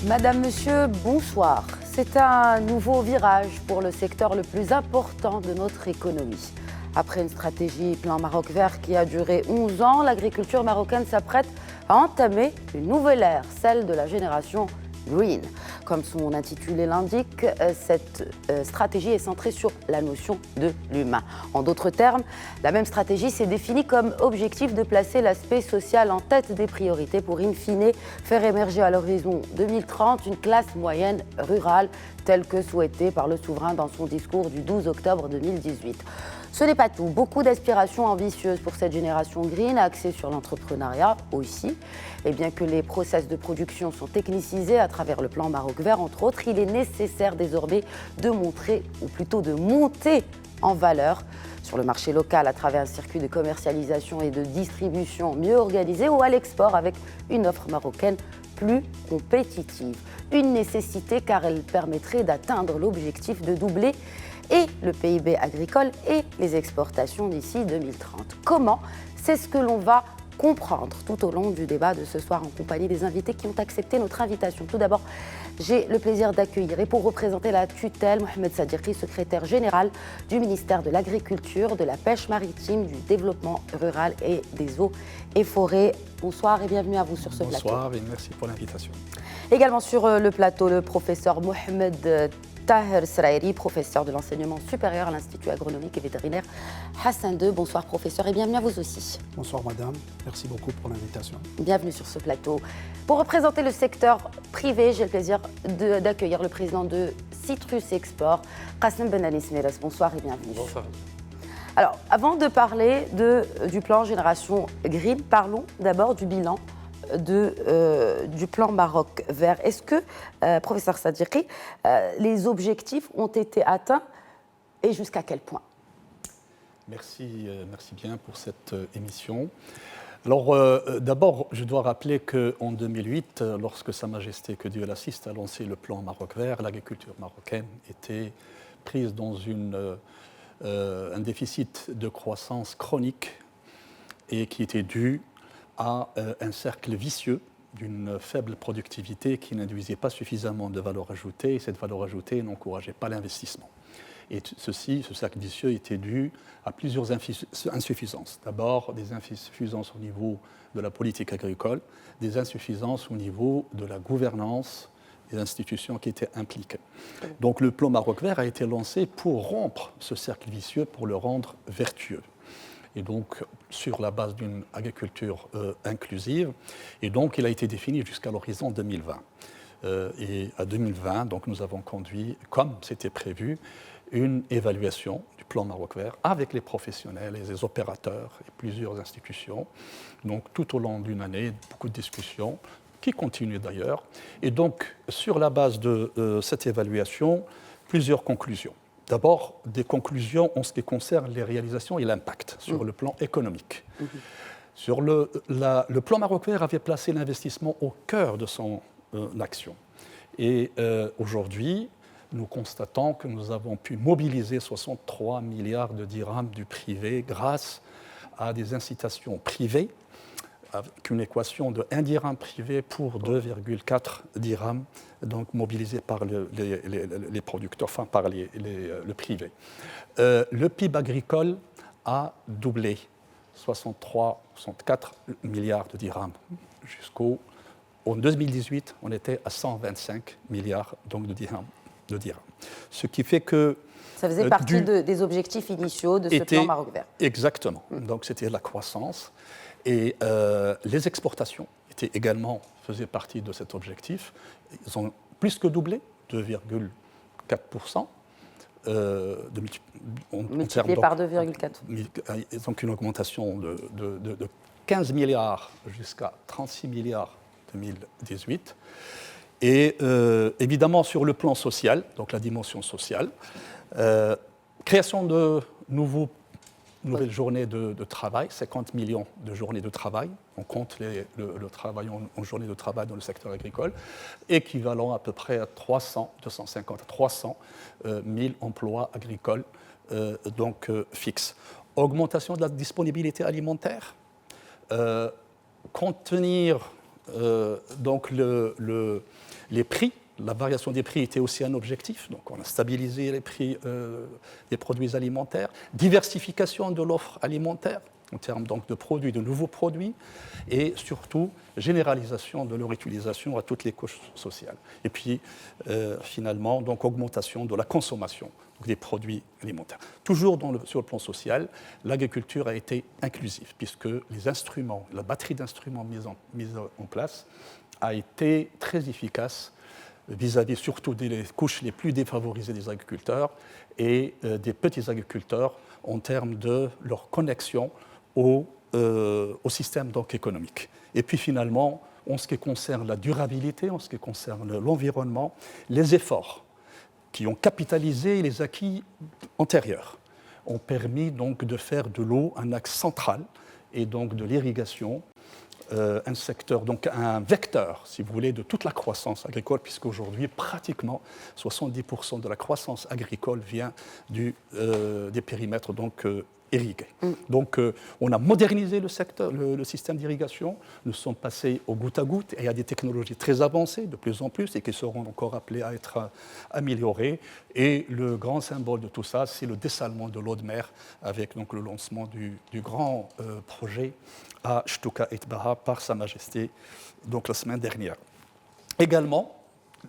Madame, Monsieur, bonsoir. C'est un nouveau virage pour le secteur le plus important de notre économie. Après une stratégie plan Maroc vert qui a duré 11 ans, l'agriculture marocaine s'apprête à entamer une nouvelle ère, celle de la génération Green. Comme son intitulé l'indique, cette stratégie est centrée sur la notion de l'humain. En d'autres termes, la même stratégie s'est définie comme objectif de placer l'aspect social en tête des priorités pour in fine faire émerger à l'horizon 2030 une classe moyenne rurale telle que souhaitée par le souverain dans son discours du 12 octobre 2018. Ce n'est pas tout. Beaucoup d'aspirations ambitieuses pour cette génération green, axée sur l'entrepreneuriat aussi. Et bien que les process de production sont technicisés à travers le plan Maroc vert, entre autres, il est nécessaire désormais de montrer, ou plutôt de monter en valeur sur le marché local à travers un circuit de commercialisation et de distribution mieux organisé ou à l'export avec une offre marocaine plus compétitive. Une nécessité car elle permettrait d'atteindre l'objectif de doubler et le PIB agricole et les exportations d'ici 2030. Comment ? C'est ce que l'on va comprendre tout au long du débat de ce soir en compagnie des invités qui ont accepté notre invitation. Tout d'abord, j'ai le plaisir d'accueillir et pour représenter la tutelle, Mohamed Sadiqi, secrétaire général du ministère de l'Agriculture, de la Pêche maritime, du Développement rural et des eaux et forêts. Bonsoir et bienvenue à vous sur ce plateau. Bonsoir et merci pour l'invitation. Également sur le plateau, le professeur Mohamed Taher Srairi, professeur de l'enseignement supérieur à l'Institut agronomique et vétérinaire Hassan II. Bonsoir professeur et bienvenue à vous aussi. Bonsoir madame, merci beaucoup pour l'invitation. Bienvenue sur ce plateau. Pour représenter le secteur privé, j'ai le plaisir d'accueillir le président de Citrus Export, Qassem Ben Ali Smeres. Bonsoir et bienvenue. Bonsoir. Alors, avant de parler du plan Génération Green, parlons d'abord du bilan du plan Maroc vert. Est-ce que, professeur Sadiqi, les objectifs ont été atteints et jusqu'à quel point ? Merci bien pour cette émission. Alors, d'abord, je dois rappeler qu'en 2008, lorsque Sa Majesté, que Dieu l'assiste, a lancé le plan Maroc vert, l'agriculture marocaine était prise dans un déficit de croissance chronique et qui était dû à un cercle vicieux d'une faible productivité qui n'induisait pas suffisamment de valeur ajoutée et cette valeur ajoutée n'encourageait pas l'investissement. Et ce cercle vicieux était dû à plusieurs insuffisances. D'abord, des insuffisances au niveau de la politique agricole, des insuffisances au niveau de la gouvernance des institutions qui étaient impliquées. Donc le plan Maroc vert a été lancé pour rompre ce cercle vicieux, pour le rendre vertueux. Et donc sur la base d'une agriculture inclusive. Et donc il a été défini jusqu'à l'horizon 2020. Et à 2020, donc, nous avons conduit, comme c'était prévu, une évaluation du plan Maroc vert avec les professionnels et les opérateurs et plusieurs institutions. Donc tout au long d'une année, beaucoup de discussions qui continuent d'ailleurs. Et donc sur la base de cette évaluation, plusieurs conclusions. D'abord, des conclusions en ce qui concerne les réalisations et l'impact sur le plan économique. Sur le plan Maroc vert avait placé l'investissement au cœur de son action. Et aujourd'hui, nous constatons que nous avons pu mobiliser 63 milliards de dirhams du privé grâce à des incitations privées, avec une équation de 1 dirham privé pour 2,4 dirhams, donc mobilisés par les producteurs, enfin par le privé. Le PIB agricole a doublé, 64 milliards de dirhams. En 2018, on était à 125 milliards donc, de dirhams. Ce qui fait que... Ça faisait partie des objectifs initiaux de ce plan Maroc vert. Exactement. Donc c'était la croissance. Et les exportations faisaient partie de cet objectif. Ils ont plus que doublé, 2,4%. Multiplié par 2,4. Donc une augmentation de 15 milliards jusqu'à 36 milliards en 2018. Et évidemment, sur le plan social, donc la dimension sociale, création de nouvelles journées de travail, 50 millions de journées de travail. On compte le travail en journée de travail dans le secteur agricole, équivalent à peu près à 250 à 300 000 emplois agricoles fixes. Augmentation de la disponibilité alimentaire, contenir donc les prix, la variation des prix était aussi un objectif. Donc on a stabilisé les prix des produits alimentaires, diversification de l'offre alimentaire en termes donc de produits, de nouveaux produits, et surtout généralisation de leur utilisation à toutes les couches sociales. Et puis finalement, donc augmentation de la consommation des produits alimentaires. Toujours sur le plan social, l'agriculture a été inclusive, puisque les instruments, la batterie d'instruments mise en place a été très efficace vis-à-vis surtout des couches les plus défavorisées des agriculteurs et des petits agriculteurs en termes de leur connexion au système donc, économique. Et puis finalement, en ce qui concerne la durabilité, en ce qui concerne l'environnement, les efforts qui ont capitalisé les acquis antérieurs ont permis donc de faire de l'eau un axe central et donc de l'irrigation un secteur, donc un vecteur, si vous voulez, de toute la croissance agricole, puisqu'aujourd'hui, pratiquement 70% de la croissance agricole vient des périmètres donc, irrigués. Donc, on a modernisé le secteur, le système d'irrigation. Nous sommes passés au goutte à goutte et à des technologies très avancées, de plus en plus, et qui seront encore appelées à être améliorées. Et le grand symbole de tout ça, c'est le dessalement de l'eau de mer, avec donc, le lancement du grand projet à Shtuka et Tbaha par Sa Majesté donc, la semaine dernière. Également,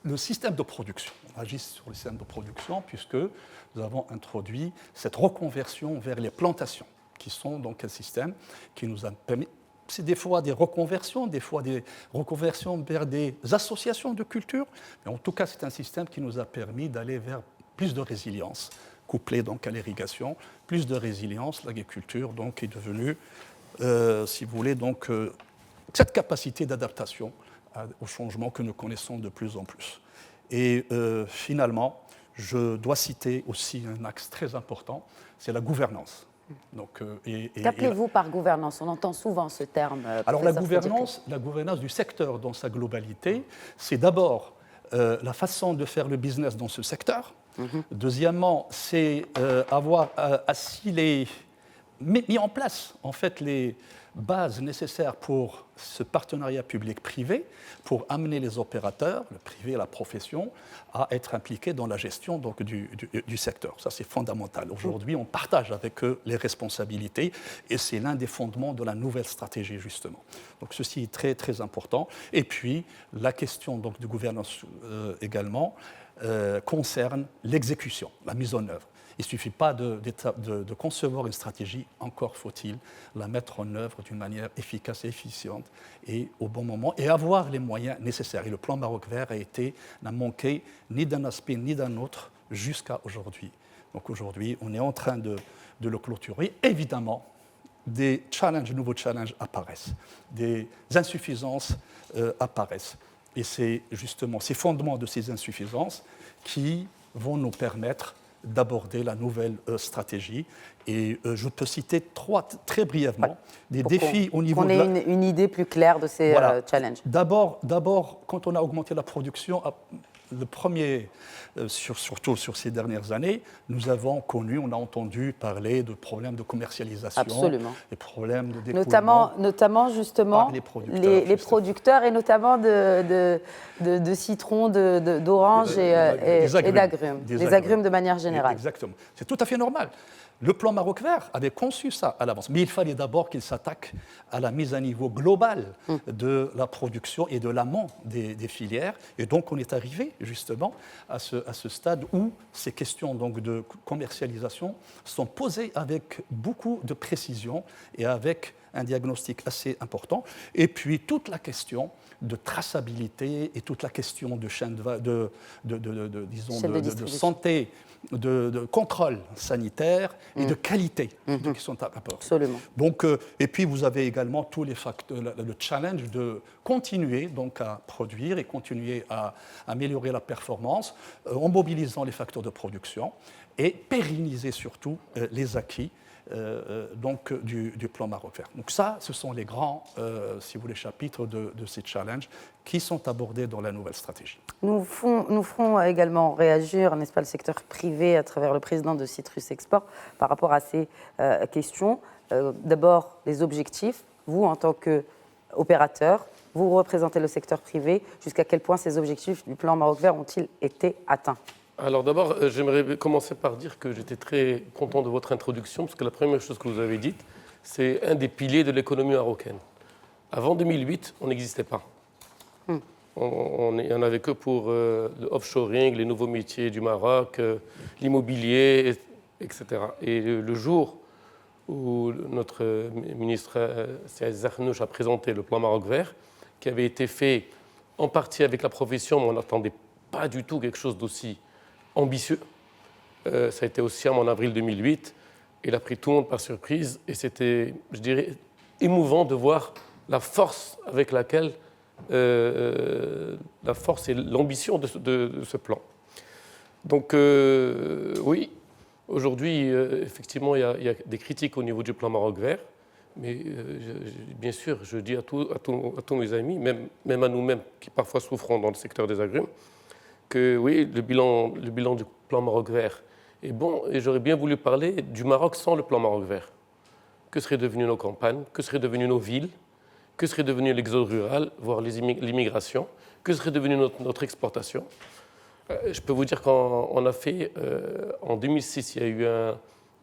le système de production. On agit sur le système de production puisque nous avons introduit cette reconversion vers les plantations, qui sont donc un système qui nous a permis, c'est des fois des reconversions vers des associations de culture, mais en tout cas c'est un système qui nous a permis d'aller vers plus de résilience, couplé donc à l'irrigation, plus de résilience, l'agriculture donc est devenue si vous voulez, donc, cette capacité d'adaptation aux changements que nous connaissons de plus en plus. Et finalement, je dois citer aussi un axe très important, c'est la gouvernance. Qu'appelez-vous par gouvernance? On entend souvent ce terme. Alors la gouvernance du secteur dans sa globalité, c'est d'abord la façon de faire le business dans ce secteur. Deuxièmement, c'est avoir assis mis en place en fait les bases nécessaires pour ce partenariat public-privé, pour amener les opérateurs, le privé, la profession, à être impliqués dans la gestion donc, du secteur. Ça, c'est fondamental. Aujourd'hui, on partage avec eux les responsabilités et c'est l'un des fondements de la nouvelle stratégie, justement. Donc, ceci est très, très important. Et puis, la question donc, de gouvernance également concerne l'exécution, la mise en œuvre. Il ne suffit pas de concevoir une stratégie, encore faut-il la mettre en œuvre d'une manière efficace et efficiente et au bon moment et avoir les moyens nécessaires. Et le plan Maroc Vert n'a manqué ni d'un aspect ni d'un autre jusqu'à aujourd'hui. Donc aujourd'hui, on est en train de le clôturer. Évidemment, des nouveaux challenges apparaissent, des insuffisances apparaissent. Et c'est justement ces fondements de ces insuffisances qui vont nous permettre d'aborder la nouvelle stratégie. Et je peux citer très brièvement des défis au niveau de la... Qu'on ait une idée plus claire de ces challenges. D'abord, quand on a augmenté la production, le premier, surtout sur ces dernières années, nous avons on a entendu parler de problèmes de commercialisation, absolument, des problèmes de dépouillement. Notamment justement, les producteurs et notamment de citron, d'orange et d'agrumes. Des agrumes de manière générale. Exactement. C'est tout à fait normal. Le plan Maroc Vert avait conçu ça à l'avance, mais il fallait d'abord qu'il s'attaque à la mise à niveau globale de la production et de l'amont des filières. Et donc, on est arrivé justement à ce stade où ces questions donc, de commercialisation sont posées avec beaucoup de précision et avec un diagnostic assez important. Et puis, toute la question de traçabilité et toute la question de chaîne de santé, de contrôle sanitaire et de qualité qui sont apportés. Absolument. Donc, et puis vous avez également tous les facteurs, le challenge de continuer donc à produire et continuer à améliorer la performance en mobilisant les facteurs de production et pérenniser surtout les acquis donc, du plan Maroc Vert. Donc ça, ce sont les grands, si vous voulez, chapitres de ces challenges qui sont abordés dans la nouvelle stratégie. Nous ferons également réagir, n'est-ce pas, le secteur privé à travers le président de Citrus Export par rapport à ces questions. D'abord, les objectifs. Vous, en tant qu'opérateur, Vous représentez le secteur privé. Jusqu'à quel point ces objectifs du plan Maroc Vert ont-ils été atteints? Alors d'abord, j'aimerais commencer par dire que j'étais très content de votre introduction, parce que la première chose que vous avez dite, c'est un des piliers de l'économie marocaine. Avant 2008, on n'existait pas. On n'en avait que pour le offshoring, les nouveaux métiers du Maroc, l'immobilier, etc. Et le jour où notre ministre Saïd Zakhnouch a présenté le plan Maroc Vert, qui avait été fait en partie avec la profession, mais on n'attendait pas du tout quelque chose d'aussi ambitieux. Ça a été aussi en avril 2008. Il a pris tout le monde par surprise et c'était, je dirais, émouvant de voir la force avec laquelle, la force et l'ambition de ce plan. Donc oui, aujourd'hui, effectivement, il y a des critiques au niveau du plan Maroc Vert, mais bien sûr, je dis à tous mes amis, même à nous-mêmes qui parfois souffrons dans le secteur des agrumes, que oui, le bilan du plan Maroc Vert est bon, et j'aurais bien voulu parler du Maroc sans le plan Maroc Vert. Que seraient devenues nos campagnes, que seraient devenues nos villes, que serait devenu l'exode rural, voire l'immigration, que serait devenue notre exportation. Je peux vous dire qu'on a fait, en 2006, il y a eu un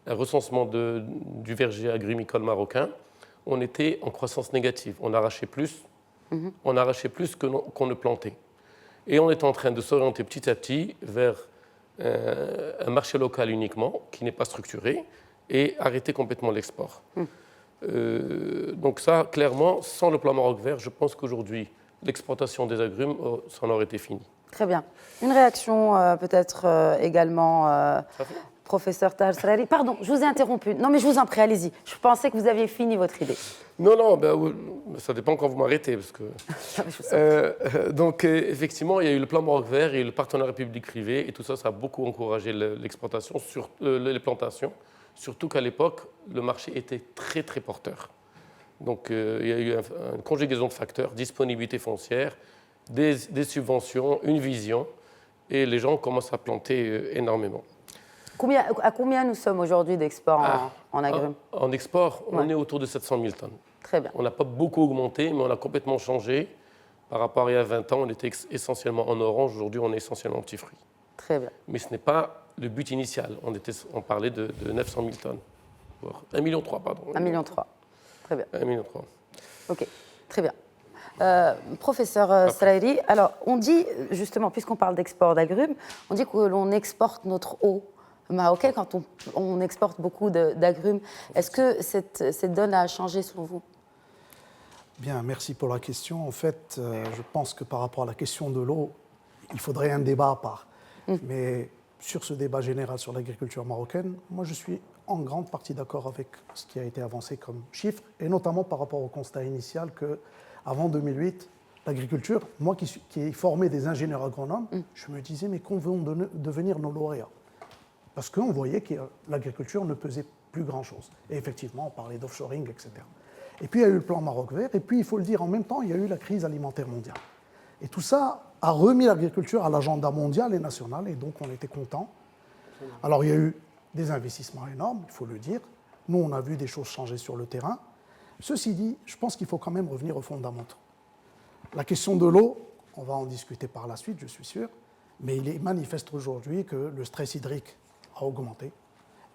recensement du verger agrumicole marocain. On était en croissance négative, on arrachait plus, qu'on ne plantait. Et on est en train de s'orienter petit à petit vers un marché local uniquement, qui n'est pas structuré, et arrêter complètement l'export. Donc ça, clairement, sans le plan Maroc Vert, je pense qu'aujourd'hui, l'exportation des agrumes, ça en aurait été fini. Très bien. Une réaction peut-être également, professeur Tahar Srari. Pardon, je vous ai interrompu. Non, mais je vous en prie, allez-y. Je pensais que vous aviez fini votre idée. Non, ça dépend quand vous m'arrêtez. Parce que, donc, effectivement, il y a eu le plan Maroc Vert et le partenariat public-privé, et tout ça, ça a beaucoup encouragé l'exportation, les plantations. Surtout qu'à l'époque, le marché était très, très porteur. Donc, il y a eu une conjugaison de facteurs, disponibilité foncière, des subventions, une vision, et les gens commencent à planter énormément. À combien nous sommes aujourd'hui d'export en agrumes? En export, on est autour de 700 000 tonnes. Très bien. On n'a pas beaucoup augmenté, mais on a complètement changé. Par rapport à il y a 20 ans, on était essentiellement en orange. Aujourd'hui, on est essentiellement en petits fruits. Très bien. Mais ce n'est pas le but initial. On parlait de 900 000 tonnes. 1,3 million, pardon. 1,3 million. Très bien. 1,3 million. OK, très bien. Professeur Srari, alors on dit, justement, puisqu'on parle d'export d'agrumes, on dit que l'on exporte notre eau marocaine quand on exporte beaucoup d'agrumes. Est-ce que cette donne a changé selon vous? Bien, merci pour la question. En fait, je pense que par rapport à la question de l'eau, il faudrait un débat à part. Mais sur ce débat général sur l'agriculture marocaine, moi je suis en grande partie d'accord avec ce qui a été avancé comme chiffre, et notamment par rapport au constat initial qu'avant 2008, l'agriculture, moi qui ai formé des ingénieurs agronomes, je me disais, mais qu'on veut devenir nos lauréats? Parce qu'on voyait que l'agriculture ne pesait plus grand-chose. Et effectivement, on parlait d'offshoring, etc. Et puis il y a eu le plan Maroc Vert, et puis il faut le dire en même temps, il y a eu la crise alimentaire mondiale. Et tout ça a remis l'agriculture à l'agenda mondial et national, et donc on était contents. Alors il y a eu des investissements énormes, il faut le dire. Nous, on a vu des choses changer sur le terrain. Ceci dit, je pense qu'il faut quand même revenir aux fondamentaux. La question de l'eau, on va en discuter par la suite, je suis sûr, mais il est manifeste aujourd'hui que le stress hydrique a augmenté.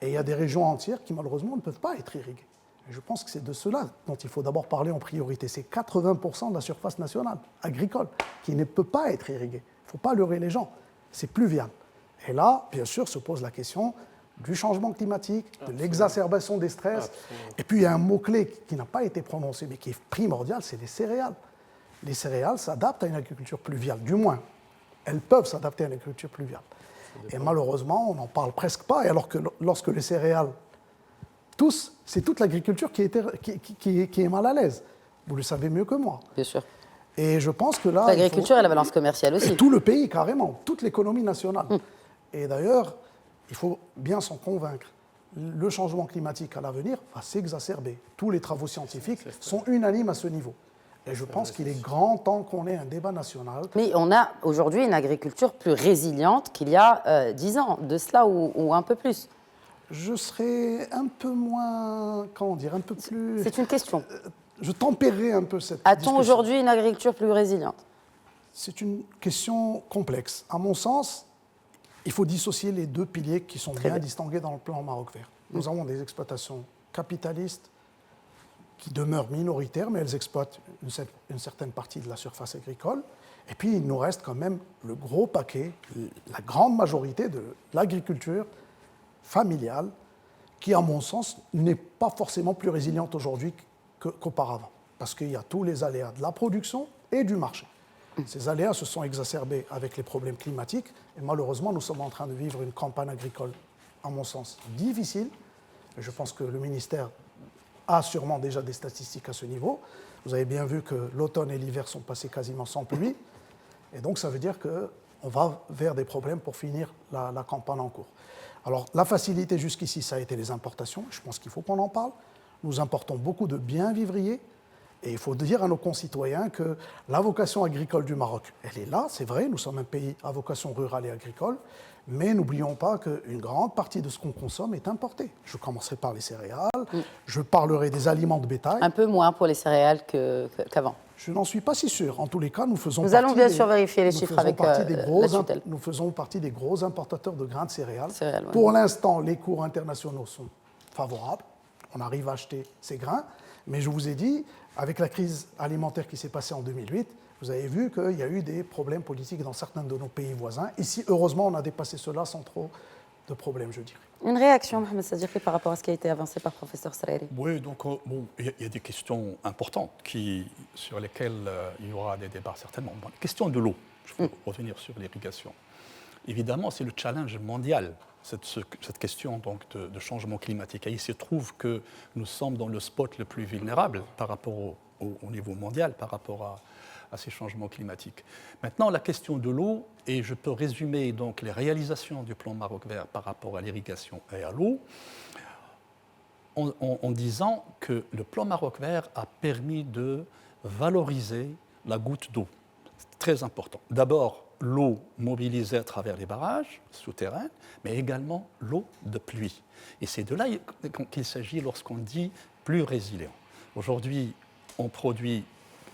Et il y a des régions entières qui, malheureusement, ne peuvent pas être irriguées. Et je pense que c'est de cela dont il faut d'abord parler en priorité. C'est 80% de la surface nationale agricole qui ne peut pas être irriguée. Il ne faut pas leurrer les gens. C'est pluvial. Et là, bien sûr, se pose la question du changement climatique, de l'exacerbation des stress. Et puis, il y a un mot-clé qui n'a pas été prononcé, mais qui est primordial, c'est les céréales. Les céréales s'adaptent à une agriculture pluviale, du moins. Elles peuvent s'adapter à une agriculture pluviale. Et malheureusement, on n'en parle presque pas. Et alors que lorsque les céréales toussent, c'est toute l'agriculture qui est mal à l'aise. Vous le savez mieux que moi. Bien sûr. Et je pense que là... L'agriculture et la balance commerciale aussi. Et tout le pays, carrément. Toute l'économie nationale. Et d'ailleurs, il faut bien s'en convaincre. Le changement climatique à l'avenir va s'exacerber. Tous les travaux scientifiques sont unanimes à ce niveau. Et je pense qu'il est grand temps qu'on ait un débat national. Mais on a aujourd'hui une agriculture plus résiliente qu'il y a 10 ans, de cela ou un peu plus. Je serais un peu moins, comment dire, un peu plus... C'est une question. je tempérerai un peu cette A-t-on discussion. aujourd'hui une agriculture plus résiliente? C'est une question complexe. À mon sens, il faut dissocier les deux piliers qui sont bien distingués dans le plan Maroc vert. Nous avons des exploitations capitalistes qui demeurent minoritaires, mais elles exploitent une certaine partie de la surface agricole. Et puis, il nous reste quand même le gros paquet, la grande majorité de l'agriculture familiale, qui, à mon sens, n'est pas forcément plus résiliente aujourd'hui qu'auparavant, parce qu'il y a tous les aléas de la production et du marché. Ces aléas se sont exacerbés avec les problèmes climatiques, et malheureusement, nous sommes en train de vivre une campagne agricole, à mon sens, difficile. Et je pense que le ministère a sûrement déjà des statistiques à ce niveau. Vous avez bien vu que l'automne et l'hiver sont passés quasiment sans pluie, et donc ça veut dire qu'on va vers des problèmes pour finir la campagne en cours. Alors, la facilité jusqu'ici, ça a été les importations. Je pense qu'il faut qu'on en parle. Nous importons beaucoup de biens vivriers. Et il faut dire à nos concitoyens que la vocation agricole du Maroc, elle est là, c'est vrai, nous sommes un pays à vocation rurale et agricole, mais n'oublions pas qu'une grande partie de ce qu'on consomme est importé. Je commencerai par les céréales, je parlerai des aliments de bétail. Un peu moins pour les céréales qu'avant. Je n'en suis pas si sûr. En tous les cas, nous allons bien sûr vérifier les chiffres avec la tutelle. Nous faisons partie des gros importateurs de grains de céréales. Ouais. Pour l'instant, les cours internationaux sont favorables. On arrive à acheter ces grains. Mais je vous ai dit, avec la crise alimentaire qui s'est passée en 2008, vous avez vu qu'il y a eu des problèmes politiques dans certains de nos pays voisins. Ici, heureusement, on a dépassé cela sans trop de problèmes, je dirais. Une réaction, Mohamed Sadiki, par rapport à ce qui a été avancé par le professeur Srairi? Oui, donc il y a des questions importantes sur lesquelles il y aura des débats certainement. Bon, la question de l'eau, je veux revenir sur l'irrigation. Évidemment, c'est le challenge mondial, cette question donc, de changement climatique. Et il se trouve que nous sommes dans le spot le plus vulnérable par rapport au niveau mondial, par rapport à ces changements climatiques. Maintenant, la question de l'eau, et je peux résumer donc les réalisations du plan Maroc vert par rapport à l'irrigation et à l'eau, en disant que le plan Maroc vert a permis de valoriser la goutte d'eau. C'est très important. D'abord, l'eau mobilisée à travers les barrages souterrains, mais également l'eau de pluie. Et c'est de là qu'il s'agit lorsqu'on dit plus résilient. Aujourd'hui, on produit.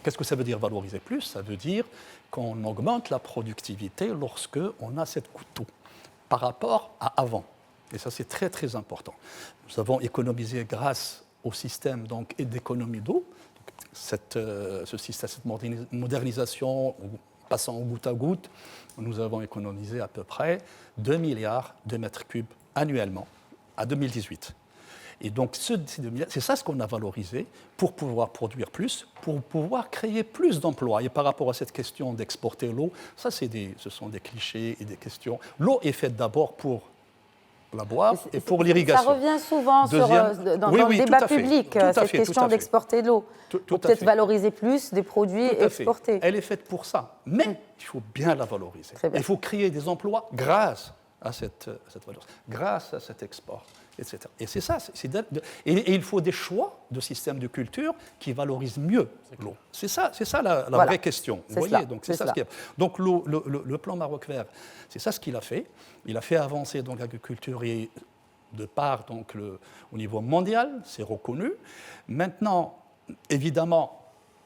Qu'est-ce que ça veut dire valoriser plus? Ça veut dire qu'on augmente la productivité lorsqu'on a cette goutte d'eau par rapport à avant. Et ça, c'est très, très important. Nous avons économisé grâce au système d'économie d'eau, cette modernisation, passant au goutte à goutte, nous avons économisé à peu près 2 milliards de mètres cubes annuellement à 2018. Et donc, c'est ça ce qu'on a valorisé pour pouvoir produire plus, pour pouvoir créer plus d'emplois. Et par rapport à cette question d'exporter l'eau, ce sont des clichés et des questions. L'eau est faite d'abord pour la boire et pour l'irrigation. Ça revient souvent dans le débat public, cette question d'exporter de l'eau. Pour peut-être valoriser plus des produits exportés. Elle est faite pour ça, mais il faut bien la valoriser. Il faut créer des emplois grâce à cette valeur, grâce à cet export, etc. Et c'est ça. Et il faut des choix de systèmes de culture qui valorisent mieux l'eau. C'est ça la vraie question. Vous voyez, donc c'est ça ce qu'il y a. Donc le plan Maroc vert, c'est ça ce qu'il a fait. Il a fait avancer donc l'agriculture et de part donc au niveau mondial, c'est reconnu. Maintenant, évidemment,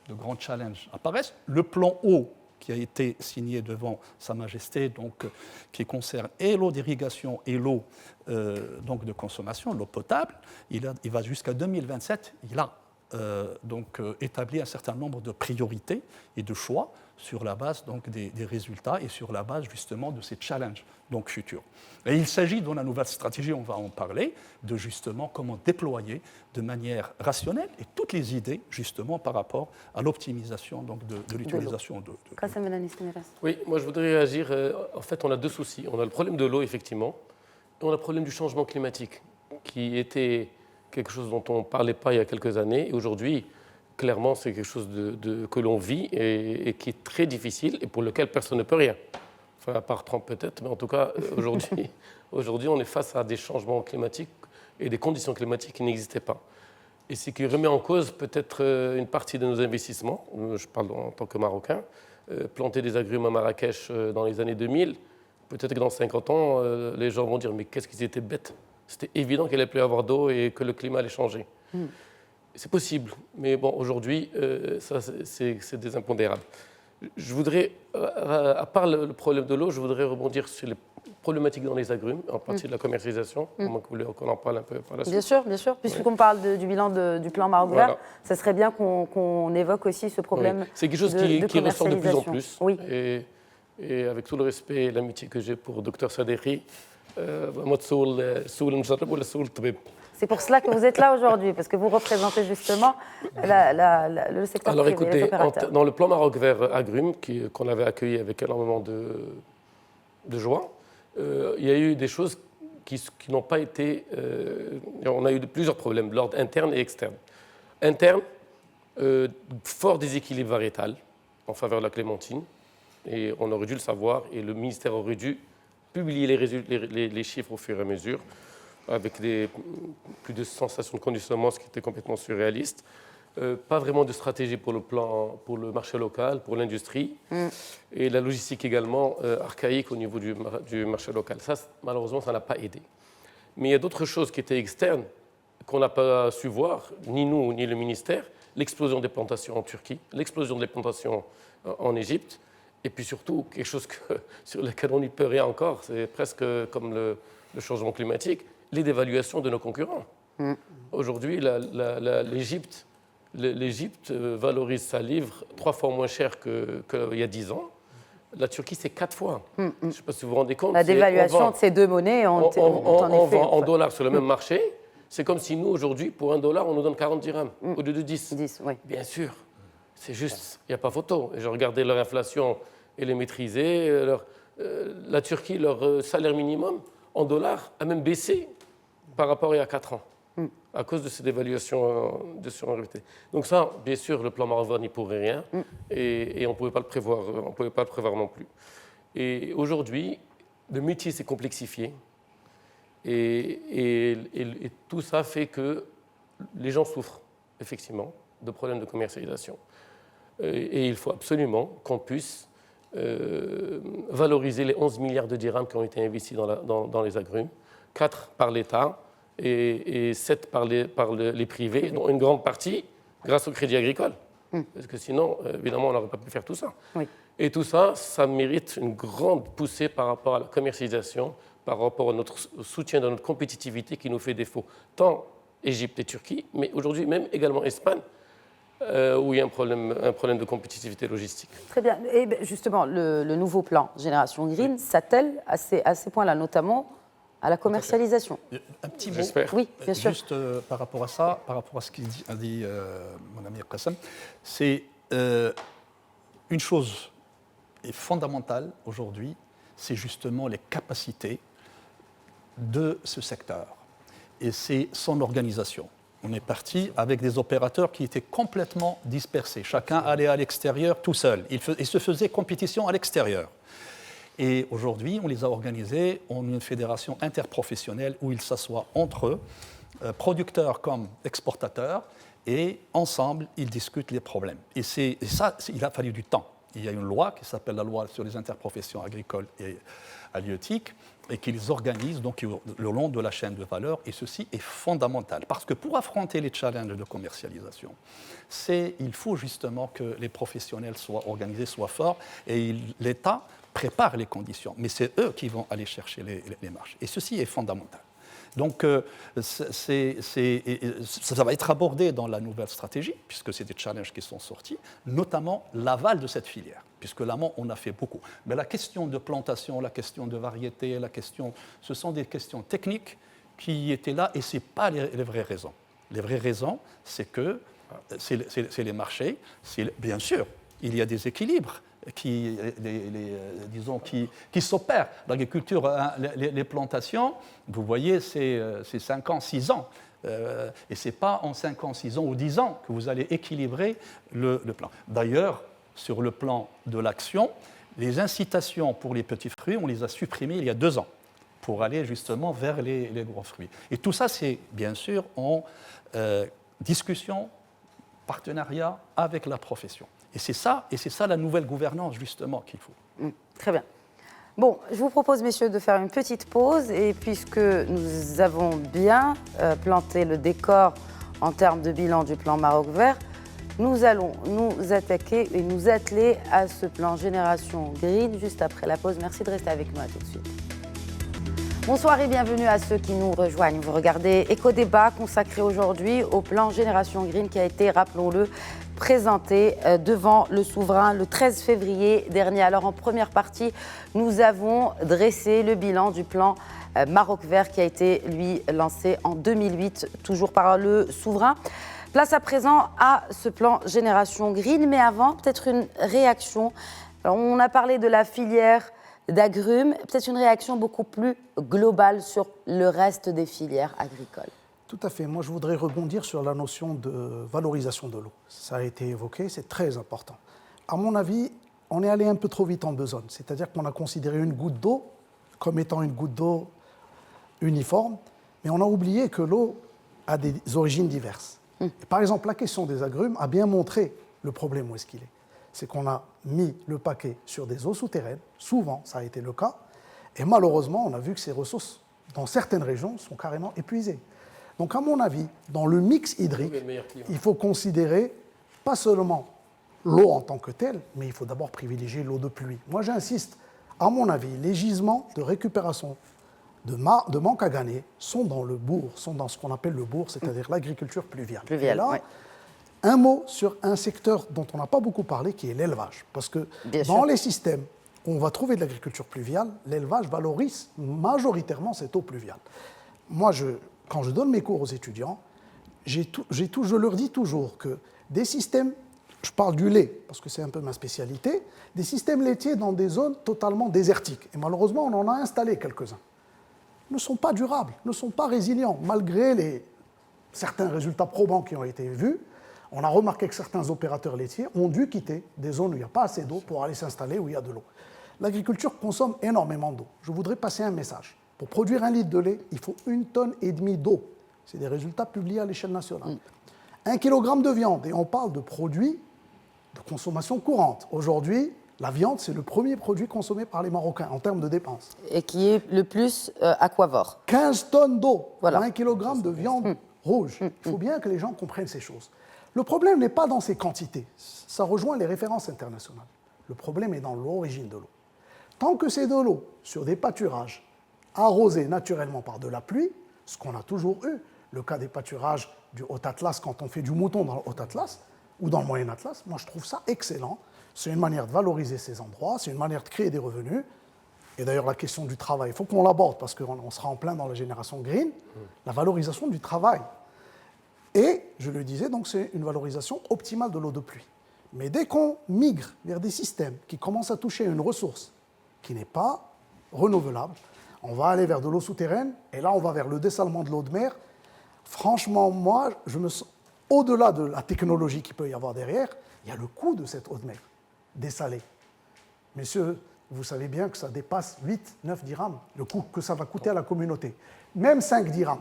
de grands challenges apparaissent. Le plan eau qui a été signé devant Sa Majesté, donc, qui concerne et l'eau d'irrigation et l'eau donc de consommation, l'eau potable, il va jusqu'à 2027. Il a établi un certain nombre de priorités et de choix sur la base donc, des résultats et sur la base justement de ces challenges donc, futurs. Et il s'agit dans la nouvelle stratégie, on va en parler, de justement comment déployer de manière rationnelle et toutes les idées justement par rapport à l'optimisation donc, de l'utilisation de Oui, moi je voudrais réagir. En fait, on a deux soucis. On a le problème de l'eau, effectivement, et on a le problème du changement climatique, qui était quelque chose dont on ne parlait pas il y a quelques années. Et aujourd'hui, clairement, c'est quelque chose que l'on vit et qui est très difficile et pour lequel personne ne peut rien. Enfin, à part Trump peut-être, mais en tout cas, aujourd'hui, on est face à des changements climatiques et des conditions climatiques qui n'existaient pas. Et ce qui remet en cause peut-être une partie de nos investissements, je parle en tant que Marocain, planter des agrumes à Marrakech dans les années 2000, peut-être que dans 50 ans, les gens vont dire « mais qu'est-ce qu'ils étaient bêtes ?» C'était évident qu'il n'allait plus avoir d'eau et que le climat allait changer. C'est possible, mais bon, aujourd'hui, ça, c'est des impondérables. Je voudrais, à part le problème de l'eau, je voudrais rebondir sur les problématiques dans les agrumes, en partie de la commercialisation, qu'on en parle un peu par la suite. Bien sûr. Puisqu'on parle du bilan du plan Maroc Vert, ça serait bien qu'on évoque aussi ce problème. C'est quelque chose qui ressort de plus en plus. Oui. Et avec tout le respect et l'amitié que j'ai pour Dr Sadeghi, c'est pour cela que vous êtes là aujourd'hui, parce que vous représentez justement le secteur Alors privé, les écoutez, opérateurs. dans le plan Maroc Vert Agrumes, qu'on avait accueilli avec énormément de joie, il y a eu des choses qui n'ont pas été... on a eu plusieurs problèmes de l'ordre interne et externe. Interne, fort déséquilibre variétal en faveur de la clémentine, et on aurait dû le savoir, et le ministère aurait dû publier les chiffres au fur et à mesure, avec plus de 100 stations de conditionnement, ce qui était complètement surréaliste. Pas vraiment de stratégie pour le marché local, pour l'industrie, et la logistique également archaïque au niveau du marché local. Ça, malheureusement, ça n'a pas aidé. Mais il y a d'autres choses qui étaient externes, qu'on n'a pas su voir, ni nous, ni le ministère. L'explosion des plantations en Turquie, l'explosion des plantations en Égypte, et puis surtout, quelque chose sur lequel on n'y peut rien encore, c'est presque comme le changement climatique, les dévaluations de nos concurrents. Aujourd'hui, l'Égypte valorise sa livre 3 fois moins cher qu'il y a 10 ans. La Turquie, c'est 4 fois. Je ne sais pas si vous vous rendez compte. La dévaluation de ces deux monnaies on vend en dollars sur le même marché. C'est comme si nous, aujourd'hui, pour $1, on nous donne 40 dirhams au lieu de 10. 10, oui. Bien sûr. C'est juste, il n'y a pas photo. Et je regardais leur inflation, elle est maîtrisée. La Turquie, leur salaire minimum en dollars a même baissé par rapport à il y a 4 ans, à cause de ces dévaluations de surendettée. Donc ça, bien sûr, le plan Maroc Vert n'y pourrait rien, et on ne pouvait pas le prévoir, on pouvait pas le prévoir non plus. Et aujourd'hui, le métier s'est complexifié, et tout ça fait que les gens souffrent, effectivement, de problèmes de commercialisation. Et il faut absolument qu'on puisse valoriser les 11 milliards de dirhams qui ont été investis dans les agrumes, 4 par l'État et 7 par les privés, dont une grande partie grâce au Crédit Agricole. Parce que sinon, évidemment, on n'aurait pas pu faire tout ça. Oui. Et tout ça, ça mérite une grande poussée par rapport à la commercialisation, par rapport à notre soutien de notre compétitivité qui nous fait défaut, tant Égypte et Turquie, mais aujourd'hui même également Espagne, où il y a un problème de compétitivité logistique. Très bien. Et justement, le nouveau plan Génération Green s'attelle à ces points-là, notamment à la commercialisation. Un petit mot. J'espère. Oui, bien sûr. Juste par rapport à ça, par rapport à ce qu'a dit mon ami Qassem, c'est une chose est fondamentale aujourd'hui, c'est justement les capacités de ce secteur. Et c'est son organisation. On est parti avec des opérateurs qui étaient complètement dispersés. Chacun allait à l'extérieur tout seul. Il se faisait compétition à l'extérieur. Et aujourd'hui, on les a organisés en une fédération interprofessionnelle où ils s'assoient entre eux, producteurs comme exportateurs, et ensemble, ils discutent les problèmes. Et ça, il a fallu du temps. Il y a une loi qui s'appelle la loi sur les interprofessions agricoles et halieutiques, et qu'ils organisent donc le long de la chaîne de valeur, et ceci est fondamental. Parce que pour affronter les challenges de commercialisation, il faut justement que les professionnels soient organisés, soient forts, et l'État prépare les conditions. Mais c'est eux qui vont aller chercher les marchés. Et ceci est fondamental. Donc, ça va être abordé dans la nouvelle stratégie, puisque c'est des challenges qui sont sortis, notamment l'aval de cette filière, puisque l'amont, on a fait beaucoup. Mais la question de plantation, la question de variété, ce sont des questions techniques qui étaient là, et ce n'est pas les vraies raisons. Les vraies raisons, c'est que c'est les marchés, bien sûr, il y a des équilibres qui s'opèrent. L'agriculture, les plantations, vous voyez, c'est 5 ans, 6 ans. Et ce n'est pas en 5 ans, 6 ans ou 10 ans que vous allez équilibrer le plan. D'ailleurs, sur le plan de l'action, les incitations pour les petits fruits, on les a supprimées il y a 2 ans pour aller justement vers les gros fruits. Et tout ça, c'est bien sûr en discussion, partenariat avec la profession. Et c'est ça la nouvelle gouvernance, justement, qu'il faut. Très bien. Bon, je vous propose, messieurs, de faire une petite pause. Et puisque nous avons bien planté le décor en termes de bilan du plan Maroc Vert, nous allons nous attaquer et nous atteler à ce plan Génération Green juste après la pause. Merci de rester avec nous, à tout de suite. Bonsoir et bienvenue à ceux qui nous rejoignent. Vous regardez Éco-Débat consacré aujourd'hui au plan Génération Green qui a été, rappelons-le, présenté devant le souverain le 13 février dernier. Alors en première partie, nous avons dressé le bilan du plan Maroc Vert qui a été, lui, lancé en 2008, toujours par le souverain. Place à présent à ce plan Génération Green, mais avant, peut-être une réaction. Alors, on a parlé de la filière d'agrumes, peut-être une réaction beaucoup plus globale sur le reste des filières agricoles. Tout à fait. Moi, je voudrais rebondir sur la notion de valorisation de l'eau. Ça a été évoqué, c'est très important. À mon avis, on est allé un peu trop vite en besogne, c'est-à-dire qu'on a considéré une goutte d'eau comme étant une goutte d'eau uniforme, mais on a oublié que l'eau a des origines diverses. Et par exemple, la question des agrumes a bien montré le problème où est-ce qu'il est. C'est qu'on a mis le paquet sur des eaux souterraines, souvent ça a été le cas, et malheureusement on a vu que ces ressources, dans certaines régions, sont carrément épuisées. Donc à mon avis, dans le mix hydrique, il faut considérer pas seulement l'eau en tant que telle, mais il faut d'abord privilégier l'eau de pluie. Moi j'insiste, à mon avis, les gisements de récupération de manque à gagner sont dans le bourg, sont dans ce qu'on appelle le bourg, c'est-à-dire l'agriculture pluviale. Et là, ouais. Un mot sur un secteur dont on n'a pas beaucoup parlé, qui est l'élevage. Parce que dans les systèmes où on va trouver de l'agriculture pluviale, l'élevage valorise majoritairement cette eau pluviale. Moi, quand je donne mes cours aux étudiants, je leur dis toujours que des systèmes, je parle du lait, parce que c'est un peu ma spécialité, des systèmes laitiers dans des zones totalement désertiques, et malheureusement on en a installé quelques-uns, ne sont pas durables, ne sont pas résilients, malgré certains résultats probants qui ont été vus. On a remarqué que certains opérateurs laitiers ont dû quitter des zones où il n'y a pas assez d'eau pour aller s'installer où il y a de l'eau. L'agriculture consomme énormément d'eau. Je voudrais passer un message. Pour produire 1 litre de lait, il faut 1,5 tonne d'eau. C'est des résultats publiés à l'échelle nationale. 1 kilogramme de viande, et on parle de produits de consommation courante. Aujourd'hui, la viande, c'est le premier produit consommé par les Marocains en termes de dépenses. Et qui est le plus aquavore. 15 tonnes d'eau, voilà. 1 kilogramme de viande rouge. Il faut bien que les gens comprennent ces choses. Le problème n'est pas dans ces quantités. Ça rejoint les références internationales. Le problème est dans l'origine de l'eau. Tant que c'est de l'eau sur des pâturages arrosés naturellement par de la pluie, ce qu'on a toujours eu, le cas des pâturages du Haut-Atlas, quand on fait du mouton dans le Haut-Atlas ou dans le Moyen-Atlas, moi je trouve ça excellent. C'est une manière de valoriser ces endroits, c'est une manière de créer des revenus. Et d'ailleurs, la question du travail, il faut qu'on l'aborde parce qu'on sera en plein dans la génération green, la valorisation du travail. Et, je le disais, donc c'est une valorisation optimale de l'eau de pluie. Mais dès qu'on migre vers des systèmes qui commencent à toucher une ressource qui n'est pas renouvelable, on va aller vers de l'eau souterraine, et là on va vers le dessalement de l'eau de mer. Franchement, moi, au-delà de la technologie qu'il peut y avoir derrière, il y a le coût de cette eau de mer dessalée. Messieurs, vous savez bien que ça dépasse 8-9 dirhams, le coût que ça va coûter à la communauté. Même 5 dirhams.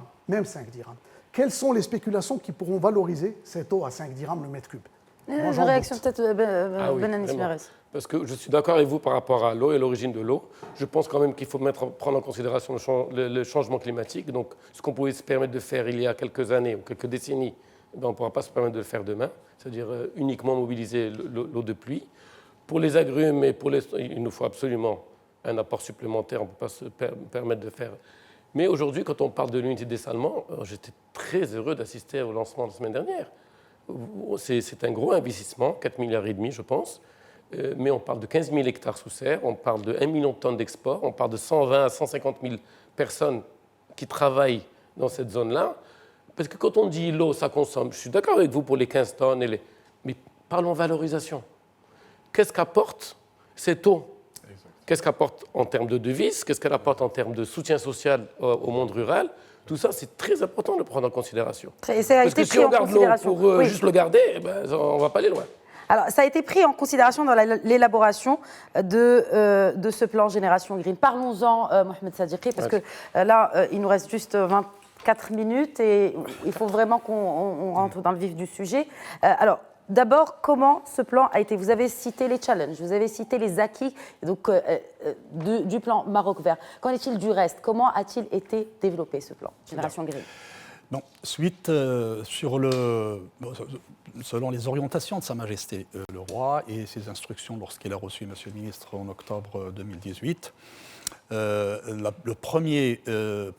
Quelles sont les spéculations qui pourront valoriser cette eau à 5 dirhams le mètre cube? Une réaction peut-être Benanis Merès. Parce que je suis d'accord avec vous par rapport à l'eau et l'origine de l'eau. Je pense quand même qu'il faut prendre en considération le changement climatique. Donc, ce qu'on pouvait se permettre de faire il y a quelques années ou quelques décennies, on ne pourra pas se permettre de le faire demain, c'est-à-dire uniquement mobiliser l'eau de pluie. Pour les agrumes, il nous faut absolument un apport supplémentaire, on ne peut pas se permettre de faire. Mais aujourd'hui, quand on parle de l'unité de dessalement, j'étais très heureux d'assister au lancement la semaine dernière. C'est un gros investissement, 4,5 milliards, je pense. Mais on parle de 15 000 hectares sous serre, on parle de 1 million de tonnes d'export, on parle de 120 à 150 000 personnes qui travaillent dans cette zone-là. Parce que quand on dit l'eau, ça consomme, je suis d'accord avec vous pour les 15 tonnes, mais parlons valorisation. Qu'est-ce qu'apporte cette eau? Qu'est-ce qu'elle apporte en termes de devises? Qu'est-ce qu'elle apporte en termes de soutien social au monde rural? Tout ça, c'est très important de prendre en considération. Et ça a Parce été que si pris on en garde l'eau considération. pour juste le garder, on ne va pas aller loin. Alors, ça a été pris en considération dans l'élaboration de ce plan Génération Green. Parlons-en, Mohamed Sadiqi, parce que là, il nous reste juste 24 minutes et il faut vraiment qu'on rentre dans le vif du sujet. Alors, d'abord, comment ce plan a été? Vous avez cité les challenges, vous avez cité les acquis donc, du plan Maroc Vert. Qu'en est-il du reste? Comment a-t-il été développé, ce plan Génération Green? Non, selon les orientations de Sa Majesté le Roi et ses instructions lorsqu'il a reçu Monsieur le Ministre en octobre 2018, le premier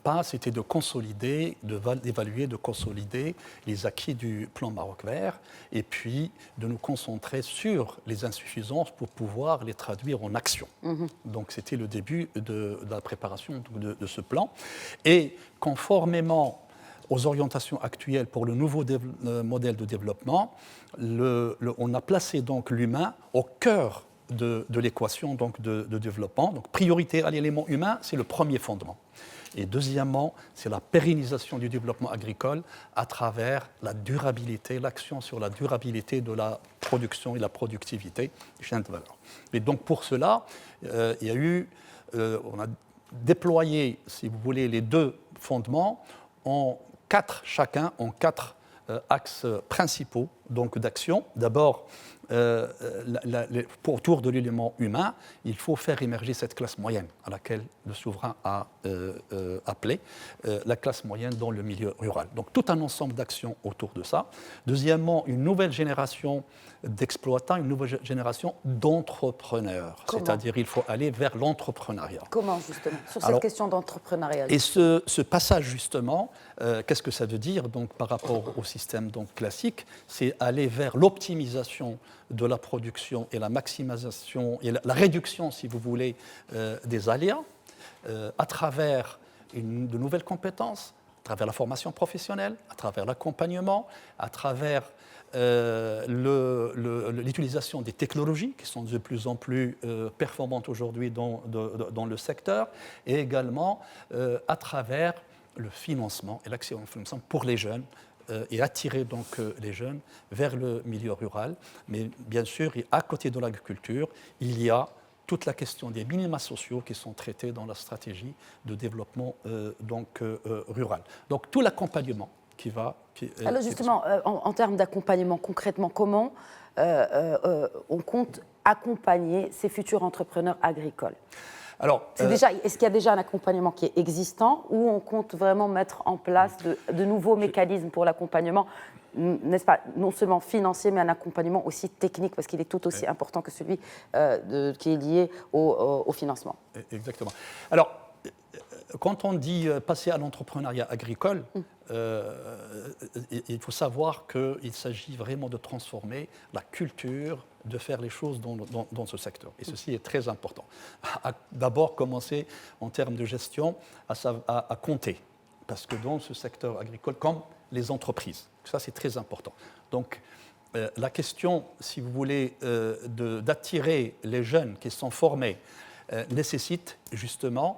pas, c'était de consolider, d'évaluer, de consolider les acquis du plan Maroc Vert et puis de nous concentrer sur les insuffisances pour pouvoir les traduire en action. Donc c'était le début de la préparation de ce plan. Et conformément aux orientations actuelles pour le nouveau modèle de développement, on a placé donc l'humain au cœur de l'équation donc de développement. Donc priorité à l'élément humain, c'est le premier fondement. Et deuxièmement, c'est la pérennisation du développement agricole à travers la durabilité, l'action sur la durabilité de la production et la productivité des chaînes de valeur. Et donc pour cela, on a déployé, si vous voulez, les deux fondements chacun en quatre axes principaux d'action. D'abord, autour de l'élément humain, il faut faire émerger cette classe moyenne à laquelle le souverain a appelé la classe moyenne dans le milieu rural. Donc tout un ensemble d'actions autour de ça. Deuxièmement, une nouvelle génération d'exploitants, une nouvelle génération d'entrepreneurs. C'est-à-dire qu'il faut aller vers l'entrepreneuriat. Comment justement sur cette question d'entrepreneuriat? Et ce passage justement, qu'est-ce que ça veut dire donc, par rapport au système donc, classique? C'est aller vers l'optimisation de la production et la maximisation et la réduction, si vous voulez, des aléas à travers de nouvelles compétences, à travers la formation professionnelle, à travers l'accompagnement, à travers l'utilisation des technologies qui sont de plus en plus performantes aujourd'hui dans le secteur, et également à travers le financement et l'accès au financement pour les jeunes, et attirer donc les jeunes vers le milieu rural. Mais bien sûr, à côté de l'agriculture, il y a toute la question des minima sociaux qui sont traités dans la stratégie de développement rural. Donc tout l'accompagnement qui va... Alors justement, en termes d'accompagnement, concrètement, comment on compte accompagner ces futurs entrepreneurs agricoles? Est-ce qu'il y a déjà un accompagnement qui est existant ou on compte vraiment mettre en place de nouveaux mécanismes pour l'accompagnement, n'est-ce pas, non seulement financier, mais un accompagnement aussi technique, parce qu'il est tout aussi important que celui qui est lié au financement? Exactement. Alors, quand on dit passer à l'entrepreneuriat agricole, il faut savoir qu'il s'agit vraiment de transformer la culture, de faire les choses dans ce secteur. Et ceci est très important. D'abord, commencer en termes de gestion à compter. Parce que dans ce secteur agricole, comme les entreprises, ça c'est très important. Donc, la question, si vous voulez, d'attirer les jeunes qui sont formés, nécessite justement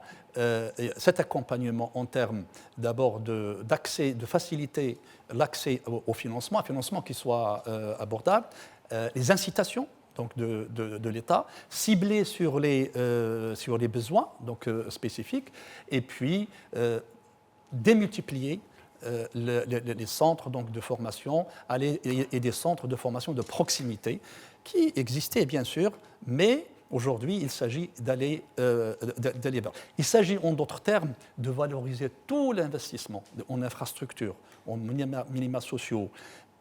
cet accompagnement en termes d'abord d'accès, de faciliter l'accès au financement, un financement qui soit abordable, les incitations donc de l'État, ciblées sur les besoins donc, spécifiques, et puis démultiplier les centres donc, de formation et des centres de formation de proximité qui existaient bien sûr, mais aujourd'hui, il s'agit d'aller vers. Il s'agit, en d'autres termes, de valoriser tout l'investissement en infrastructures, en minima sociaux,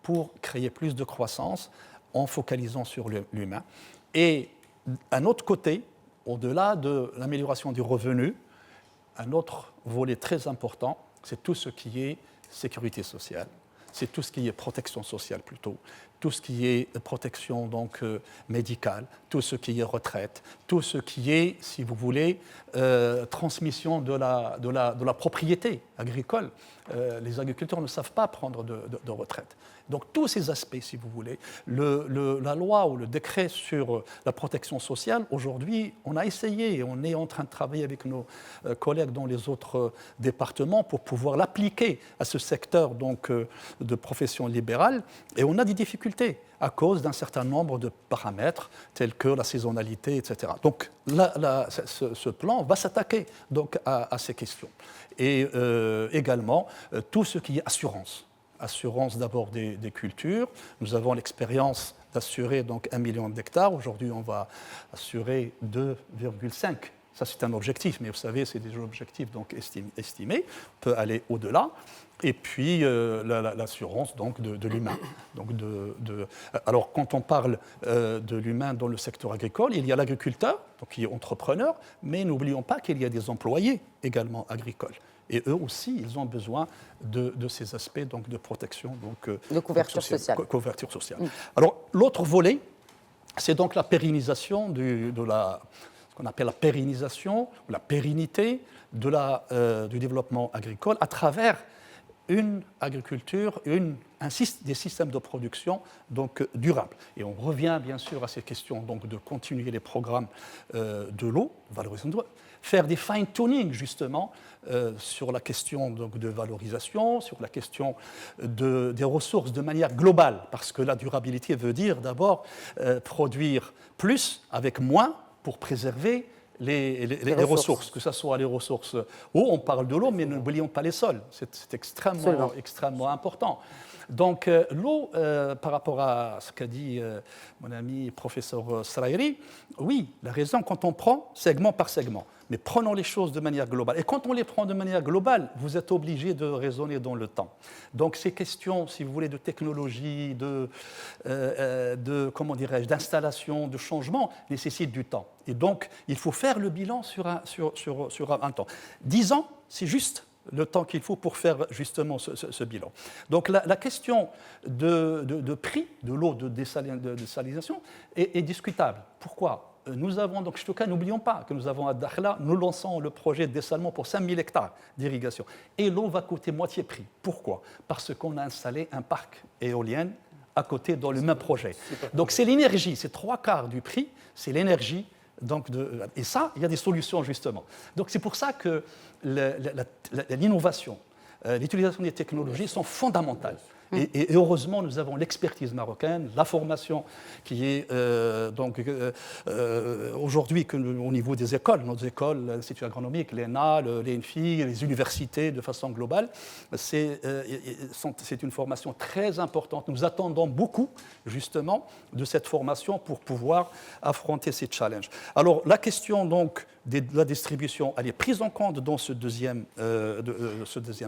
pour créer plus de croissance en focalisant sur l'humain. Et un autre côté, au-delà de l'amélioration du revenu, un autre volet très important, c'est tout ce qui est sécurité sociale. C'est tout ce qui est protection sociale plutôt, tout ce qui est protection donc, médicale, tout ce qui est retraite, tout ce qui est, si vous voulez, transmission de la propriété agricole. Les agriculteurs ne savent pas prendre de retraite. Donc tous ces aspects, si vous voulez, la loi ou le décret sur la protection sociale, aujourd'hui, on a essayé, on est en train de travailler avec nos collègues dans les autres départements pour pouvoir l'appliquer à ce secteur donc, de profession libérale, et on a des difficultés à cause d'un certain nombre de paramètres tels que la saisonnalité, etc. Donc ce plan va s'attaquer donc, à ces questions. Et également tout ce qui est assurance. Assurance d'abord des cultures. Nous avons l'expérience d'assurer donc 1 million d'hectares. Aujourd'hui, on va assurer 2,5 Ça, c'est un objectif, mais vous savez, c'est des objectifs donc estimés. On peut aller au-delà. Et puis, l'assurance donc, de l'humain. Donc, alors, quand on parle de l'humain dans le secteur agricole, il y a l'agriculteur, donc, qui est entrepreneur, mais n'oublions pas qu'il y a des employés également agricoles. Et eux aussi, ils ont besoin de ces aspects donc, de protection. Donc, de couverture sociale. Couverture sociale. Alors, l'autre volet, c'est donc la pérennisation ce qu'on appelle la pérennisation, ou la pérennité du développement agricole à travers une agriculture, des systèmes de production donc, durables. Et on revient bien sûr à ces questions donc, de continuer les programmes de l'eau, valorisation de l'eau, faire des fine-tuning justement sur la question donc, de valorisation, sur la question des ressources de manière globale, parce que la durabilité veut dire d'abord produire plus avec moins pour préserver les ressources, que ce soit les ressources eau, on parle de l'eau, mais n'oublions pas les sols, c'est extrêmement important. Donc l'eau, par rapport à ce qu'a dit mon ami professeur Srairi, oui, la raison, quand on prend segment par segment, mais prenons les choses de manière globale. Et quand on les prend de manière globale, vous êtes obligé de raisonner dans le temps. Donc ces questions, si vous voulez, de technologie, comment dirais-je, d'installation, de changement, nécessitent du temps. Et donc, il faut faire le bilan sur un temps. 10 ans, c'est juste le temps qu'il faut pour faire justement ce bilan. Donc la question de prix de l'eau de désalinisation est discutable. Pourquoi ? Nous avons, donc, n'oublions pas que nous avons à Dakhla, nous lançons le projet de dessalement pour 5000 hectares d'irrigation. Et l'eau va coûter moitié prix. Pourquoi ? Parce qu'on a installé un parc éolien à côté dans le même projet. Donc c'est l'énergie, c'est 3/4 du prix, c'est l'énergie. Donc et ça, il y a des solutions justement. Donc c'est pour ça que l'innovation, l'utilisation des technologies sont fondamentales. Et heureusement, nous avons l'expertise marocaine, la formation qui est aujourd'hui au niveau des écoles, nos écoles, l'Institut agronomique, l'ENA, l'ENFI, les universités de façon globale. C'est une formation très importante. Nous attendons beaucoup, justement, de cette formation pour pouvoir affronter ces challenges. Alors, la question donc de la distribution, elle est prise en compte dans ce deuxième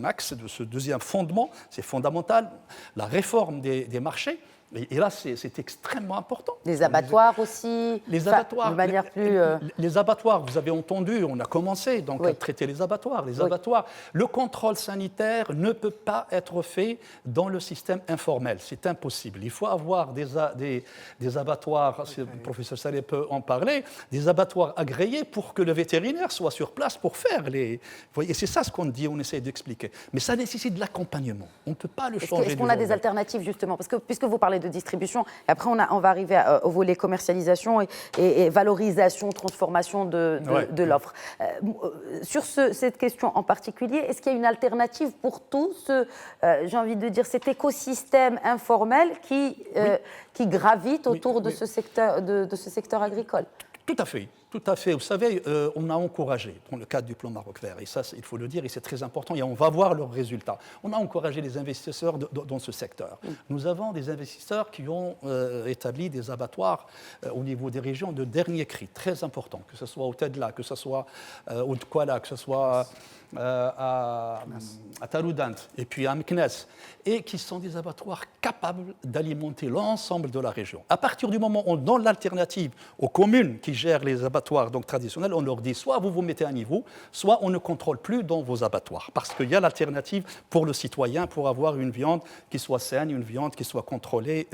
axe, de ce deuxième fondement, c'est fondamental. La réforme des marchés, et là c'est extrêmement important. Les abattoirs aussi, les abattoirs, de manière plus... Les abattoirs, vous avez entendu, on a commencé donc, à traiter les abattoirs. Les abattoirs, le contrôle sanitaire ne peut pas être fait dans le système informel, c'est impossible. Il faut avoir des abattoirs, le professeur Saleh peut en parler, des abattoirs agréés pour que le vétérinaire soit sur place pour faire les... Vous voyez, c'est ça ce qu'on dit, on essaie d'expliquer. Mais ça nécessite de l'accompagnement, on ne peut pas le changer. Est-ce qu'on a des alternatives justement ? Parce que puisque vous parlez de distribution, et après on va arriver au volet commercialisation et valorisation, transformation de l'offre. Sur cette question en particulier, est-ce qu'il y a une alternative pour tout j'ai envie de dire, cet écosystème informel qui gravite autour de ce secteur agricole ? Tout à fait. Tout à fait. Vous savez, on a encouragé, dans le cadre du plan Maroc Vert, et ça, il faut le dire, et c'est très important, et on va voir leurs résultats. On a encouragé les investisseurs dans ce secteur. Nous avons des investisseurs qui ont établi des abattoirs au niveau des régions de dernier cri, très important, que ce soit au Tedla, que ce soit au Douala, que ce soit à Taroudant, et puis à Meknes, et qui sont des abattoirs capables d'alimenter l'ensemble de la région. À partir du moment où on donne l'alternative aux communes qui gèrent les abattoirs donc traditionnels, on leur dit soit vous vous mettez à niveau, soit on ne contrôle plus dans vos abattoirs. Parce qu'il y a l'alternative pour le citoyen pour avoir une viande qui soit saine, une viande qui soit contrôlée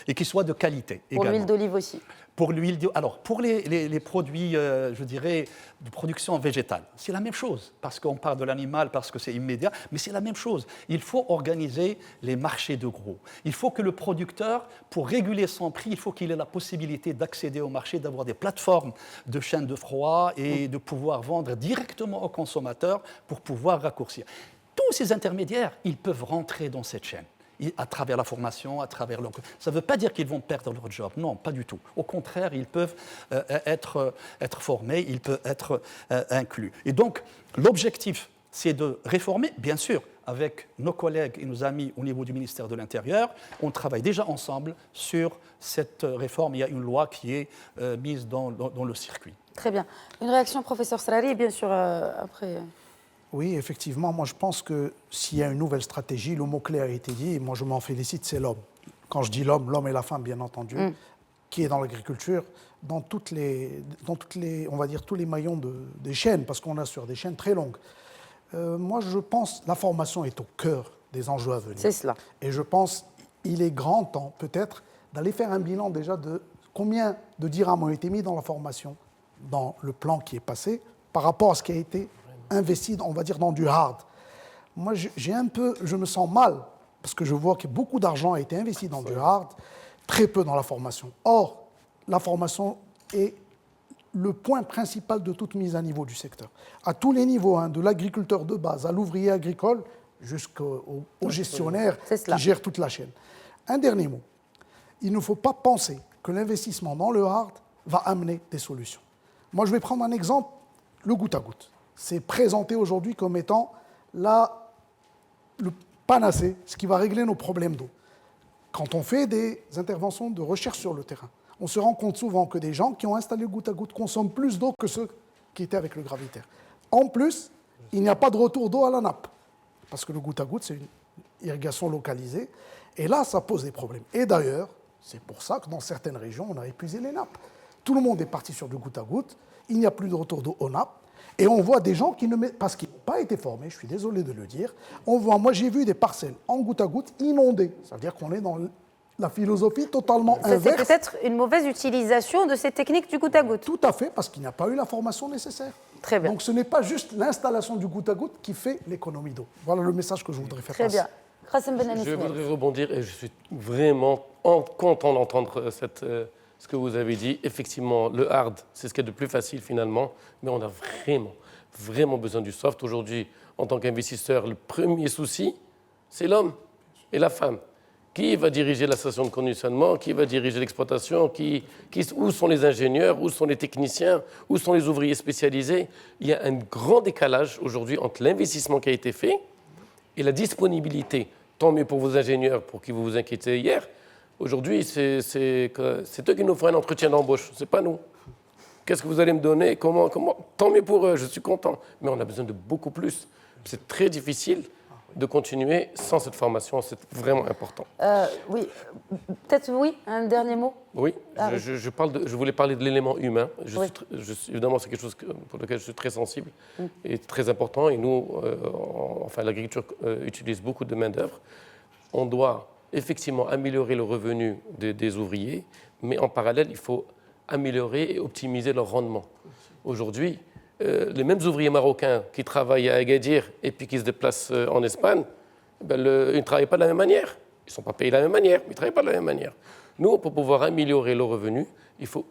et qui soit de qualité. Pour l'huile d'olive aussi. Pour l'huile alors, pour les produits, je dirais, de production végétale, c'est la même chose, parce qu'on parle de l'animal, parce que c'est immédiat, mais c'est la même chose. Il faut organiser les marchés de gros. Il faut que le producteur, pour réguler son prix, il faut qu'il ait la possibilité d'accéder au marché, d'avoir des plateformes de chaînes de froid et de pouvoir vendre directement aux consommateurs pour pouvoir raccourcir. Tous ces intermédiaires, ils peuvent rentrer dans cette chaîne. À travers la formation, à travers leur... Ça ne veut pas dire qu'ils vont perdre leur job, non, pas du tout. Au contraire, ils peuvent être formés, ils peuvent être inclus. Et donc, l'objectif, c'est de réformer, bien sûr, avec nos collègues et nos amis au niveau du ministère de l'Intérieur, on travaille déjà ensemble sur cette réforme. Il y a une loi qui est mise dans le circuit. Très bien. Une réaction, professeur Sarari, bien sûr, après. Oui, effectivement, moi je pense que s'il y a une nouvelle stratégie, le mot-clé a été dit, et moi je m'en félicite, c'est l'homme. Quand je dis l'homme, l'homme et la femme, bien entendu, qui est dans l'agriculture, dans toutes les, on va dire, tous les maillons des chaînes, parce qu'on est sur des chaînes très longues. Moi je pense que la formation est au cœur des enjeux à venir. C'est cela. Et je pense qu'il est grand temps, peut-être, d'aller faire un bilan déjà de combien de dirhams ont été mis dans la formation, dans le plan qui est passé, par rapport à ce qui a été investi, on va dire, dans du hard. Moi, je me sens mal, parce que je vois que beaucoup d'argent a été investi dans du hard, très peu dans la formation. Or, la formation est le point principal de toute mise à niveau du secteur. À tous les niveaux, de l'agriculteur de base à l'ouvrier agricole, jusqu'au gestionnaire qui gère toute la chaîne. Un dernier mot. Il ne faut pas penser que l'investissement dans le hard va amener des solutions. Moi, je vais prendre un exemple, le goutte à goutte. C'est présenté aujourd'hui comme étant le panacée, ce qui va régler nos problèmes d'eau. Quand on fait des interventions de recherche sur le terrain, on se rend compte souvent que des gens qui ont installé le goutte à goutte consomment plus d'eau que ceux qui étaient avec le gravitaire. En plus, il n'y a pas de retour d'eau à la nappe, parce que le goutte à goutte, c'est une irrigation localisée, et là, ça pose des problèmes. Et d'ailleurs, c'est pour ça que dans certaines régions, on a épuisé les nappes. Tout le monde est parti sur du goutte à goutte, il n'y a plus de retour d'eau aux nappes, et on voit des gens qui ne mettent, parce qu'ils n'ont pas été formés, je suis désolé de le dire, moi j'ai vu des parcelles en goutte à goutte inondées. Ça veut dire qu'on est dans la philosophie totalement inverse. C'est peut-être une mauvaise utilisation de ces techniques du goutte à goutte. Tout à fait, parce qu'il n'y a pas eu la formation nécessaire. Très bien. Donc ce n'est pas juste l'installation du goutte à goutte qui fait l'économie d'eau. Voilà le message que je voudrais faire Très passer. bien. Qassem Ben Anis. Je voudrais rebondir et je suis vraiment content d'entendre ce que vous avez dit. Effectivement, le hard, c'est ce qui est de plus facile finalement, mais on a vraiment besoin du soft. Aujourd'hui, en tant qu'investisseur, le premier souci, c'est l'homme et la femme. Qui va diriger la station de conditionnement? Qui va diriger l'exploitation? Où sont les ingénieurs? Où sont les techniciens? Où sont les ouvriers spécialisés? Il y a un grand décalage aujourd'hui entre l'investissement qui a été fait et la disponibilité. Tant mieux pour vos ingénieurs, pour qui vous vous inquiétez hier. Aujourd'hui, c'est eux qui nous font un entretien d'embauche, ce n'est pas nous. Qu'est-ce que vous allez me donner? Comment? Tant mieux pour eux, je suis content. Mais on a besoin de beaucoup plus. C'est très difficile de continuer sans cette formation, c'est vraiment important. Oui, peut-être oui, un dernier mot. Oui, je voulais parler de l'élément humain. Évidemment, c'est quelque chose pour lequel je suis très sensible et très important. Et nous, l'agriculture utilise beaucoup de main-d'œuvre. On doit effectivement améliorer le revenu des ouvriers, mais en parallèle, il faut améliorer et optimiser leur rendement. Aujourd'hui, les mêmes ouvriers marocains qui travaillent à Agadir et puis qui se déplacent en Espagne, ils ne travaillent pas de la même manière. Ils ne sont pas payés de la même manière, mais ils ne travaillent pas de la même manière. Nous, pour pouvoir améliorer le revenu,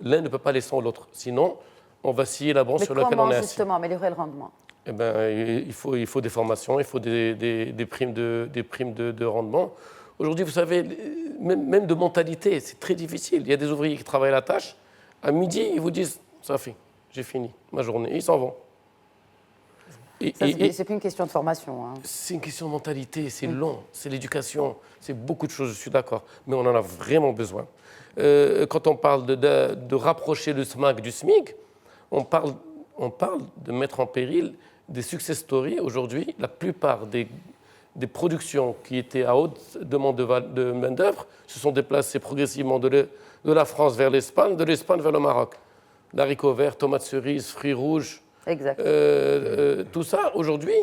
l'un ne peut pas aller sans l'autre. Sinon, on va scier la branche sur laquelle on est assis. Comment justement améliorer le rendement? Il faut des formations, il faut des primes de rendement. Aujourd'hui, vous savez, même de mentalité, c'est très difficile. Il y a des ouvriers qui travaillent la tâche. À midi, ils vous disent « ça fait, j'ai fini ma journée ». Ils s'en vont. C'est plus une question de formation. Hein. C'est une question de mentalité, c'est long, c'est l'éducation, c'est beaucoup de choses, je suis d'accord. Mais on en a vraiment besoin. Quand on parle de rapprocher le SMAC du SMIC, on parle de mettre en péril des success stories. Aujourd'hui, la plupart des productions qui étaient à haute demande de main-d'œuvre se sont déplacées progressivement de la France vers l'Espagne, de l'Espagne vers le Maroc. L'haricot vert, tomates cerises, fruits rouges, tout ça, aujourd'hui,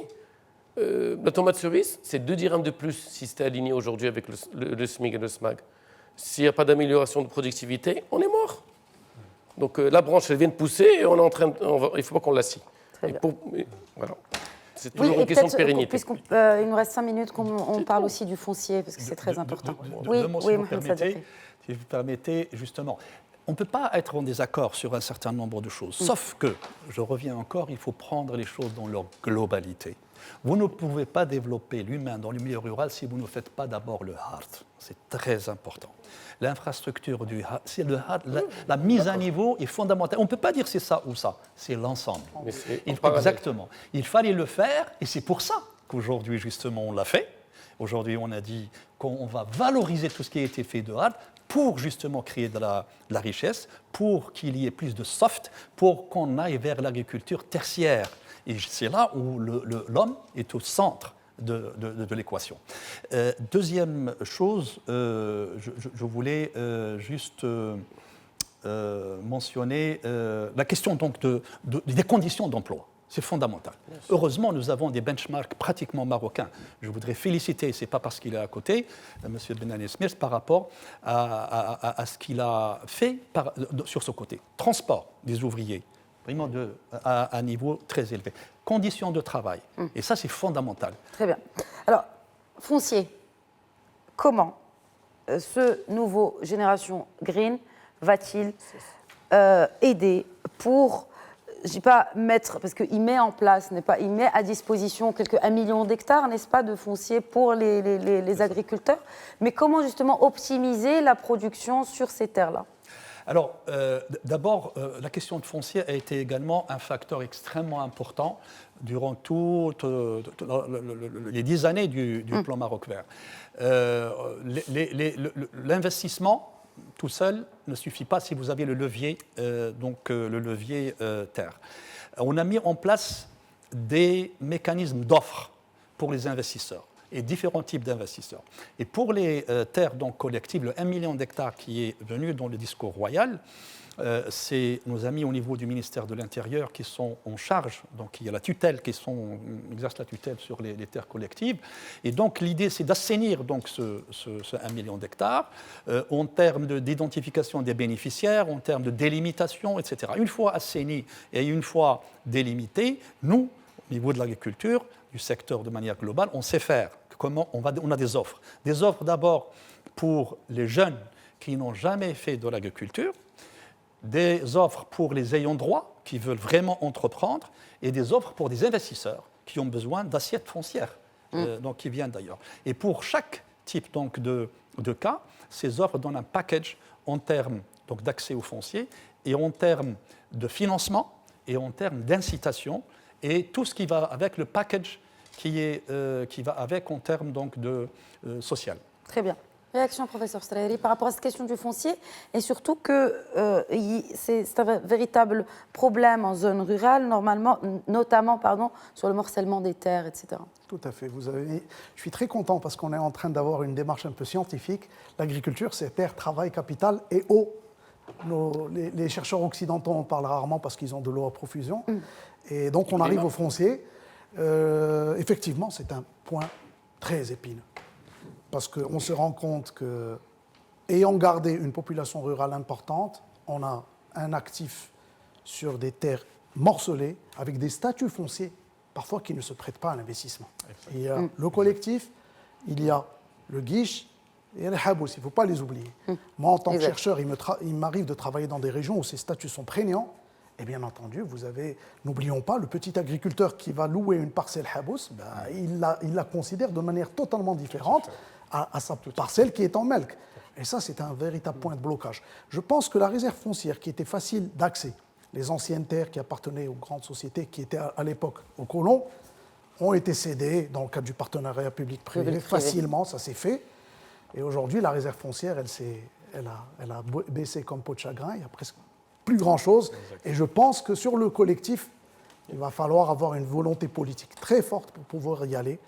la tomate cerise, c'est 2 dirhams de plus si c'était aligné aujourd'hui avec le SMIC et le SMAG. S'il n'y a pas d'amélioration de productivité, on est mort. Donc la branche, elle vient de pousser et il ne faut pas qu'on la scie. Voilà. C'est toujours une question de pérennité. Puisqu'il nous reste 5 minutes, qu'on parle aussi du foncier, parce que c'est très important. Si vous permettez, justement. On ne peut pas être en désaccord sur un certain nombre de choses, sauf que, je reviens encore, il faut prendre les choses dans leur globalité. Vous ne pouvez pas développer l'humain dans le milieu rural si vous ne faites pas d'abord le hard. C'est très important. L'infrastructure du hard, la mise à niveau est fondamentale. On ne peut pas dire c'est ça ou ça, c'est l'ensemble. Exactement. Il fallait le faire et c'est pour ça qu'aujourd'hui, justement, on l'a fait. Aujourd'hui, on a dit qu'on va valoriser tout ce qui a été fait de hard pour justement créer de la richesse, pour qu'il y ait plus de soft, pour qu'on aille vers l'agriculture tertiaire. Et c'est là où l'homme est au centre de l'équation. Deuxième chose, je voulais juste mentionner la question donc des conditions d'emploi. C'est fondamental. Heureusement, nous avons des benchmarks pratiquement marocains. Je voudrais féliciter, ce n'est pas parce qu'il est à côté, M. Benanes Smith, par rapport à ce qu'il a fait sur ce côté. Transport des ouvriers, vraiment à un niveau très élevé. Conditions de travail, et ça, c'est fondamental. Très bien. Alors, foncier, comment ce nouveau Génération Green va-t-il aider pour, je ne dis pas mettre, parce qu'il met en place, il met à disposition 1 million d'hectares, n'est-ce pas, de foncier pour les agriculteurs, mais comment justement optimiser la production sur ces terres-là? Alors, d'abord, la question de foncier a été également un facteur extrêmement important durant toutes les 10 années du plan Maroc vert. L'investissement tout seul ne suffit pas si vous avez le levier, le levier terre. On a mis en place des mécanismes d'offres pour les investisseurs et différents types d'investisseurs. Et pour les terres donc, collectives, le 1 million d'hectares qui est venu dans le discours royal, c'est nos amis au niveau du ministère de l'Intérieur qui sont en charge, donc il y a la tutelle, exercent la tutelle sur les terres collectives. Et donc l'idée, c'est d'assainir donc, ce 1 million d'hectares en termes d'identification des bénéficiaires, en termes de délimitation, etc. Une fois assaini et une fois délimité, nous, au niveau de l'agriculture, du secteur de manière globale, on sait faire. On a des offres. Des offres d'abord pour les jeunes qui n'ont jamais fait de l'agriculture, des offres pour les ayants droit qui veulent vraiment entreprendre et des offres pour des investisseurs qui ont besoin d'assiettes foncières, donc qui viennent d'ailleurs. Et pour chaque type donc, de cas, ces offres donnent un package en termes donc, d'accès au foncier et en termes de financement et en termes d'incitation et tout ce qui va avec le package qui va avec en termes donc, de social. Très bien. Réaction, professeur Straheri, par rapport à cette question du foncier, et surtout que c'est un véritable problème en zone rurale, notamment sur le morcellement des terres, etc. Tout à fait. Je suis très content parce qu'on est en train d'avoir une démarche un peu scientifique. L'agriculture, c'est terre, travail, capital et eau. Les chercheurs occidentaux en parlent rarement parce qu'ils ont de l'eau à profusion. Et donc, on arrive au foncier. Effectivement, c'est un point très épineux. Parce qu'on se rend compte qu'ayant gardé une population rurale importante, on a un actif sur des terres morcelées, avec des statuts fonciers, parfois qui ne se prêtent pas à l'investissement. Il y a le collectif, il y a le guiche, et les habous, il ne faut pas les oublier. Moi, en tant que chercheur, il m'arrive de travailler dans des régions où ces statuts sont prégnants. Et bien entendu, n'oublions pas, le petit agriculteur qui va louer une parcelle habous, il la considère de manière totalement différente à sa parcelle qui est en melk. Et ça, c'est un véritable point de blocage. Je pense que la réserve foncière, qui était facile d'accès, les anciennes terres qui appartenaient aux grandes sociétés, qui étaient à l'époque aux colons, ont été cédées dans le cadre du partenariat public-privé. Facilement, ça s'est fait. Et aujourd'hui, la réserve foncière, elle a baissé comme peau de chagrin. Il y a presque plus grand-chose. Et je pense que sur le collectif, il va falloir avoir une volonté politique très forte pour pouvoir y aller.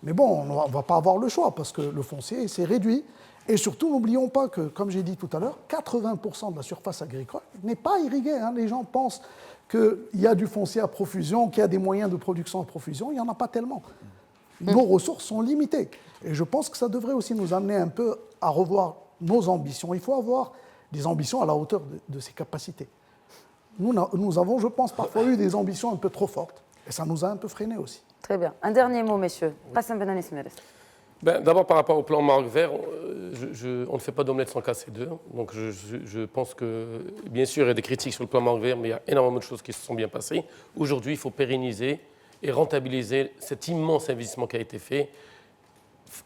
Mais bon, on ne va pas avoir le choix parce que le foncier s'est réduit. Et surtout, n'oublions pas que, comme j'ai dit tout à l'heure, 80% de la surface agricole n'est pas irriguée. Les gens pensent qu'il y a du foncier à profusion, qu'il y a des moyens de production à profusion. Il n'y en a pas tellement. Nos ressources sont limitées. Et je pense que ça devrait aussi nous amener un peu à revoir nos ambitions. Il faut avoir des ambitions à la hauteur de ses capacités. Nous avons, je pense, parfois eu des ambitions un peu trop fortes. Et ça nous a un peu freinés aussi. Très bien. Un dernier mot, messieurs. Hassan Benanes Smith. D'abord, par rapport au plan Maroc vert, on ne fait pas d'omelette sans casser d'œufs. Donc, je pense que, bien sûr, il y a des critiques sur le plan Maroc vert, mais il y a énormément de choses qui se sont bien passées. Aujourd'hui, il faut pérenniser et rentabiliser cet immense investissement qui a été fait,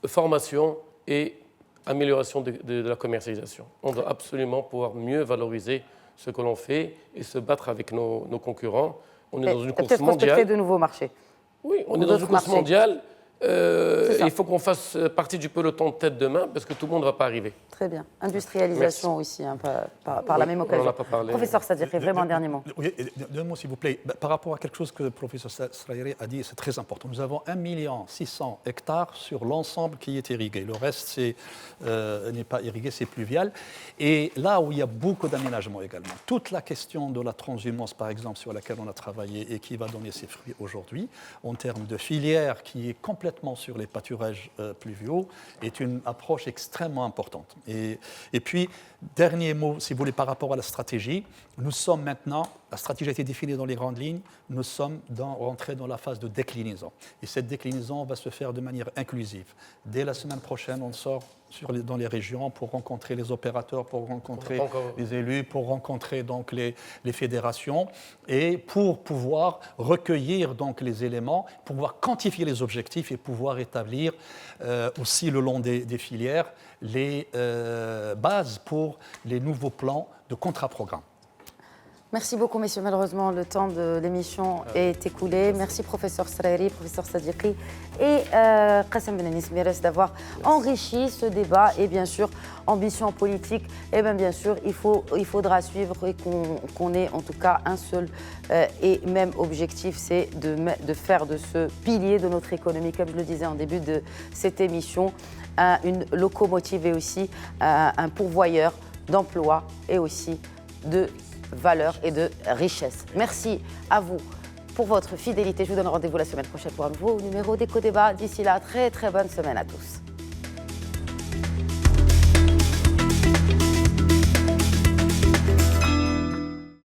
formation et amélioration de la commercialisation. On doit absolument pouvoir mieux valoriser ce que l'on fait et se battre avec nos concurrents. On est dans une course mondiale. De nouveaux marchés. Oui, on est dans une course mondiale Il faut qu'on fasse partie du peloton de tête demain parce que tout le monde ne va pas arriver. Très bien. Industrialisation aussi, hein, par la même occasion. On n'en a pas parlé. Professeur Sadikhi, vraiment un dernier mot. Oui, deux mots s'il vous plaît. Par rapport à quelque chose que le professeur Srairi a dit, c'est très important. Nous avons 1 600 000 hectares sur l'ensemble qui est irrigué. Le reste n'est pas irrigué, c'est pluvial. Et là où il y a beaucoup d'aménagements également, toute la question de la transhumance, par exemple, sur laquelle on a travaillé et qui va donner ses fruits aujourd'hui, en termes de filière qui est complètement sur les pâturages pluviaux, est une approche extrêmement importante. Et puis, dernier mot, si vous voulez, par rapport à la stratégie, nous sommes maintenant, la stratégie a été définie dans les grandes lignes, nous sommes rentrés dans la phase de déclinaison. Et cette déclinaison va se faire de manière inclusive. Dès la semaine prochaine, on sort dans les régions pour rencontrer les opérateurs, pour rencontrer les élus, pour rencontrer donc les fédérations et pour pouvoir recueillir donc les éléments, pour pouvoir quantifier les objectifs et pouvoir établir aussi le long des filières les bases pour les nouveaux plans de contrat-programme. Merci beaucoup, messieurs. Malheureusement, le temps de l'émission est écoulé. Merci, professeur Srairi, professeur Sadikhi et Qassem Benanis Mires d'avoir enrichi ce débat. Et bien sûr, ambition politique, et bien sûr, il faudra suivre et qu'on ait en tout cas un seul et même objectif, c'est de faire de ce pilier de notre économie, comme je le disais en début de cette émission, une locomotive et aussi un pourvoyeur d'emplois et aussi de valeur et de richesse. Merci à vous pour votre fidélité. Je vous donne rendez-vous la semaine prochaine pour un nouveau numéro d'Éco-Débat. D'ici là, très très bonne semaine à tous.